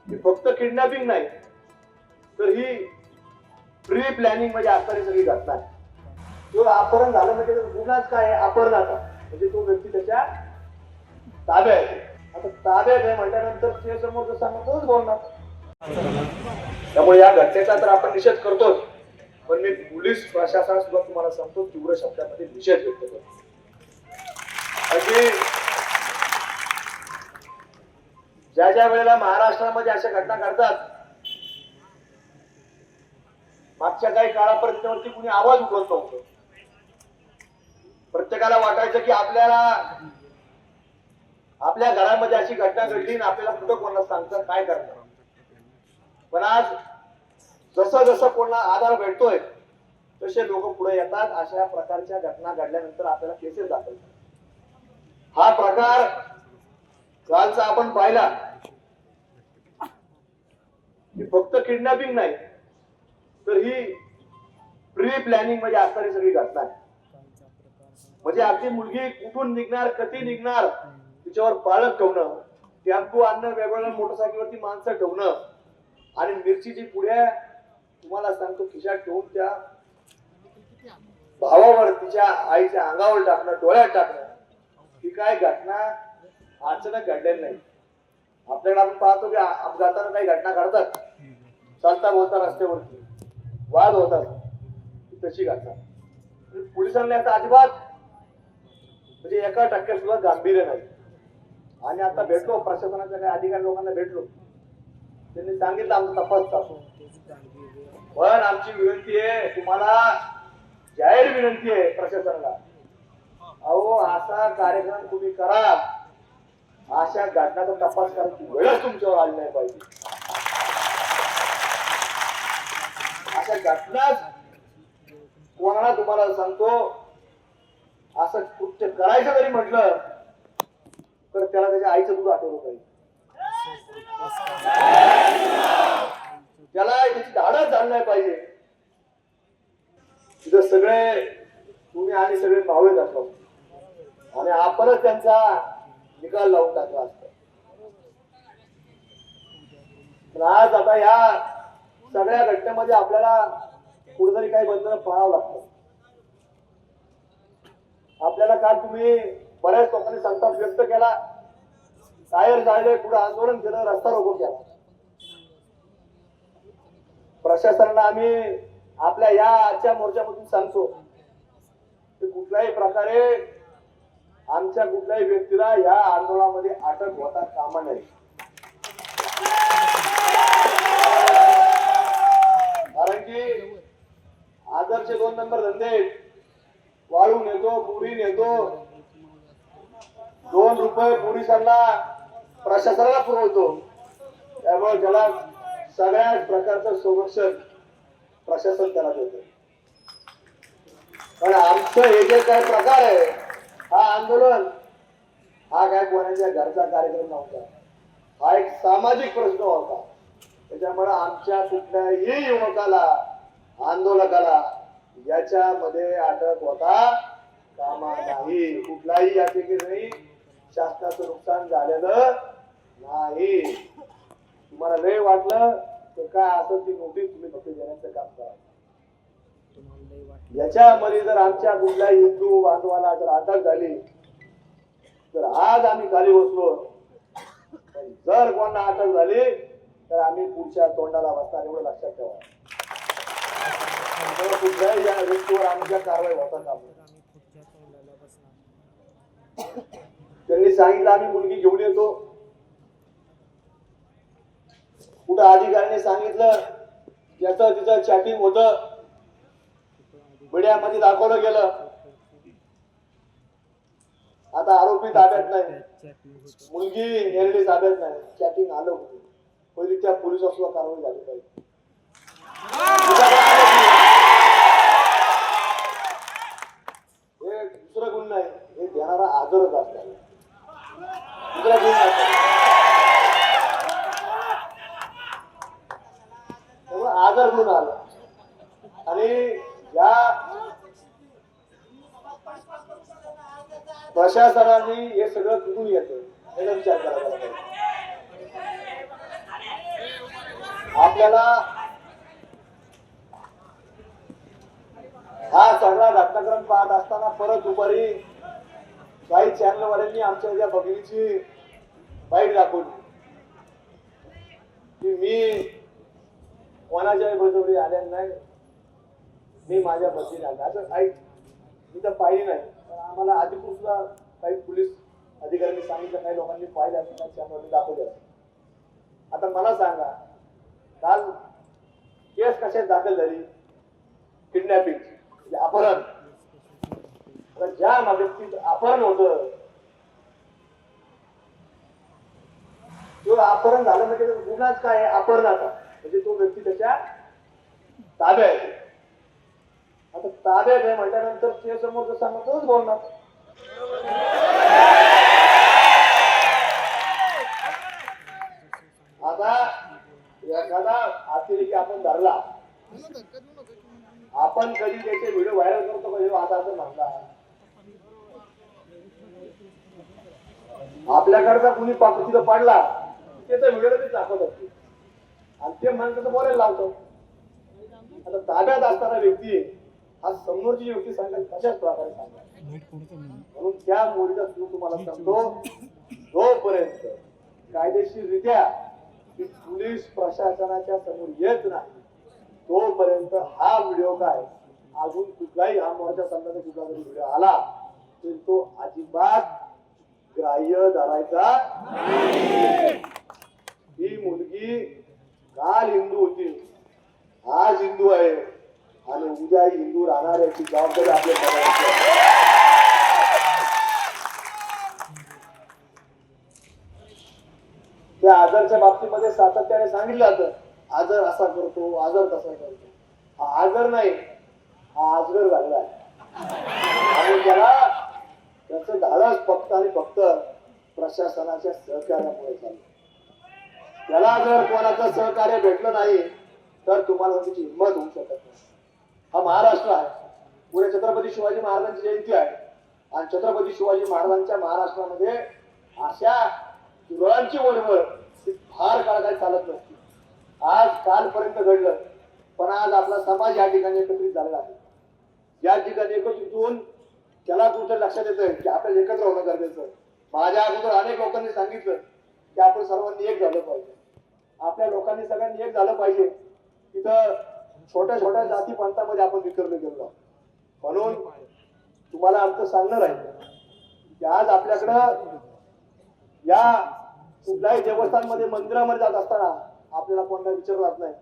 ही फक्त किडनॅपिंग नाही तर ही प्री प्लॅनिंग म्हणजे असणारी सगळी घटना आहे. तो अपहरण झालं म्हणजे गुन्हाच काय आहे? अपहरणाचा. म्हणजे तो व्यक्ती त्याच्या ताब्यात आहे. आता ताब्यात आहे म्हटल्यानंतर ते समोरचं सांगतोच बोलणार. त्यामुळे या घटनेचा तर आपण निषेध करतोच, पण मी पोलीस प्रशासनाला सुद्धा तुम्हाला सांगतो तीव्र शब्दामध्ये निषेध व्यक्त करतो. आणि ज्या ज्या वेळेला महाराष्ट्रामध्ये अशा घटना घडतात, मागच्या काही काळापर्यंत त्यावरती कुणी आवाज उठवत नव्हतं. प्रत्येकाला वाटायचं की आपल्या घरामध्ये अशी घटना घडली आणि आपल्याला कुठं कोणाला सांगतं काय करणार. पण आज जसं जसं कोणाला आधार भेटतोय तसे लोक पुढे येतात. अशा प्रकारच्या घटना घडल्यानंतर आपल्याला केसेस दाखवतात. हा प्रकार कालचा आपण पाहिला. फक्त किडनॅपिंग नाही तर ही प्री प्लॅनिंग म्हणजे असणारी सगळी घटना आहे. म्हणजे आपली मुलगी कुठून निघणार, कधी निघणार, तिच्यावर पाळत ठेवणं, टेम्पो आणणं, वेगवेगळ्या मोटरसायकलवरती माणसं ठेवणं आणि मिरचीची पुड्या तुम्हाला सांगतो खिशात ठेवून त्या भावावर तिच्या आईच्या अंगावर टाकणं, डोळ्यात टाकणं, ही काय घटना अचानक घडलेली नाही. आपल्याकडे आपण पाहतो की अपघाताने काही घटना घडतात, चालता बोलता रस्त्यावरती वाद होतात, तशी घटना पोलिसांना याचा अजिबात म्हणजे 1% सुद्धा गांभीर्य नाही. आणि आता भेटलो प्रशासनाच्या काही अधिकारी लोकांना भेटलो, त्यांनी सांगितलं आमचा तपास चालू. पण आमची विनंती आहे तुम्हाला, जाहीर विनंती आहे प्रशासनाला, अहो असा कार्यक्रम तुम्ही करा, अशा घटनाचा तपास करायची वेळच तुमच्यावर आली नाही पाहिजे. अशा घटना कोणाला तुम्हाला सांगतो असं कृत्य करायचं जरी म्हटलं तर त्याला त्याच्या आईचं दूध आठवलं पाहिजे, त्याला त्याची धाडच झाली नाही पाहिजे. तिथं सगळे तुम्ही आणि सगळे भावलेत असतात आणि आपणच त्यांचा निकाल लावून टाकला असता. पण आज आता या सगळ्या घटनेमध्ये आपल्याला कुठेतरी काही बंधनं पाळावं लागतं. आपल्याला काल तुम्ही बऱ्याच लोकांनी संताप व्यक्त केला, टायर जाळले, पुढे आंदोलन केलं, रस्ता रोको केला. प्रशासनाला आम्ही आपल्या या आजच्या मोर्चामधून सांगतो की कुठल्याही प्रकारे आमच्या कुठल्याही व्यक्तीला या आंदोलनामध्ये अटक होता कामा नये. कारण की आदरचे 2 नंबर धंदे, वाळू नेतो, पुरी नेतो, 2 रुपये पोलिसांना प्रशासनाला पुरवतो, त्यामुळे त्याला सगळ्याच प्रकारचं संरक्षण प्रशासन त्याला देतं. पण आमचं हे जे काय प्रकार आहे, हा आंदोलन हा काय कोणाच्या घरचा कार्यक्रम नव्हता, हा एक सामाजिक प्रश्न होता. त्याच्यामुळे आमच्या कुठल्याही युवकाला, आंदोलकाला याच्यामध्ये अटक होता कामा नाही. कुठलाही या ठिकाणी शासनाचं नुकसान झालेलं नाही. तुम्हाला लय वाटलं तर काय असं ती नोटीस तुम्ही फक्त देण्याचं काम करा. याच्यामध्ये जर आमच्या कुठल्याही हिंदू बांधवाला जर अटक झाली तर आज आम्ही खाली बसलो, जर कोणाला अटक झाली तर आम्ही पुढच्या तोंडाला बसणार, एवढं लक्षात ठेवा. कुठल्याही या व्यक्तीवर आमच्या कारवाई होता कामा नये. त्यांनी सांगितलं आम्ही मुलगी घेऊन येतो, कुठं अधिकाऱ्याने सांगितलं याचं तिचं चॅटिंग होतं, मीडियामध्ये दाखवलं गेलं. आता आरोपी ताब्यात नाही, मुलगी नेरली ताब्यात नाही, चॅटिंग आलं होतं. पहिली त्या पोलिसावर सुद्धा कारवाई झाली पाहिजे. हे दुसरं गुन्हा नाही, हे देणारा आदरच असतात. दुसरा गुन्हा त्यामुळे आदर म्हणून आलं. आणि या प्रशासनाने हे सगळं कुठून येतं याचा विचार करायला पाहिजे. आपल्याला हा सगळा घटनाक्रम पाहत असताना परत दुपारी काही चॅनलवाल्यांनी आमच्या त्या भगिनीची बाईट दाखवली की मी कोणाच्या बरोबरी आल्या नाही, मी माझ्या बदलीने आले. असं काही मी तर पाहिली नाही, पण आम्हाला आधीपासून काही पोलीस अधिकाऱ्यांनी सांगितलं, काही लोकांनी पाहिलं असं, काही चॅनलवरती दाखवले असं. आता मला सांगा, काल केस कशात दाखल झाली? किडनॅपिंग म्हणजे अपहरण. ज्या व्यक्तीचं अपहरण होतं, तो अपहरण झालं म्हणजे गुन्हाच काय आहे? अपहरणाचा. म्हणजे तो व्यक्ती त्याच्या ताब्यात आहे. आता ताब्यात आहे म्हटल्यानंतर ते समोरचं सांगतोच बोलणार. आता एखादा अतिरेकी आपण धरला, आपण कधी त्याचे व्हिडिओ व्हायरल करतो कधी आता असं म्हणला, आपल्याकडचा कुणी तिथं पडला त्याचा व्हिडिओ ते दाखवत असते आणि ते माणसाचं बोलायला लावतो. आता ताब्यात असणारा व्यक्ती हा समोरची व्यक्ती सांगेल कशाच प्रकारे सांगा. म्हणून त्या मुलीचा तुम्हाला सांगतो, जोपर्यंत कायदेशीररित्या पोलीस प्रशासनाच्या समोर येत नाही तोपर्यंत हा व्हिडिओ काय अजून कुठलाही हा मोर्चा चालण्याचा कुठला जरी व्हिडिओ आला तर तो अजिबात ग्राह्य धरायचा नाही. ही मुलगी काल हिंदू होती, आज हिंदू आहे आणि उद्या हिंदू राहणार याची जबाबदारी आपल्या सगळ्यांची आहे. त्या आजारच्या बाबतीमध्ये सातत्याने सांगितलं जातं, आजार असा करतो, आजार तसा करतो. हा आजार नाही, हा आजगर झालेला आहे आणि त्याचं धाडस फक्त आणि फक्त प्रशासनाच्या सहकार्यामुळे झालं. त्याला जर कोणाचं सहकार्य भेटलं नाही तर तुम्हाला त्याची हिंमत होऊ शकत नाही. हा महाराष्ट्र आहे, पुढे छत्रपती शिवाजी महाराजांची जयंती आहे आणि छत्रपती शिवाजी महाराजांच्या महाराष्ट्रामध्ये अशा तुरळांची ओढवळ फार काळ काही चालत नसते. आज कालपर्यंत घडलं, पण आज आपला समाज या ठिकाणी एकत्रित झालेला आहे. या ठिकाणी एकत्रित होऊन त्याला तुमच्या लक्षात येतंय की आपल्याला एकत्र होणं गरजेचं. माझ्या अगोदर अनेक लोकांनी सांगितलं की आपण सर्वांनी एक झालं पाहिजे, आपल्या लोकांनी सगळ्यांनी एक झालं पाहिजे. तिथं छोट्या छोट्या जाती पंथामध्ये आपण विखरले गेलो. म्हणून तुम्हाला आमचं सांगणं राहील की आज आपल्याकडं या कुठल्याही देवस्थानमध्ये मंदिरामध्ये जात असताना आपल्याला कोणाला विचारलं जात नाही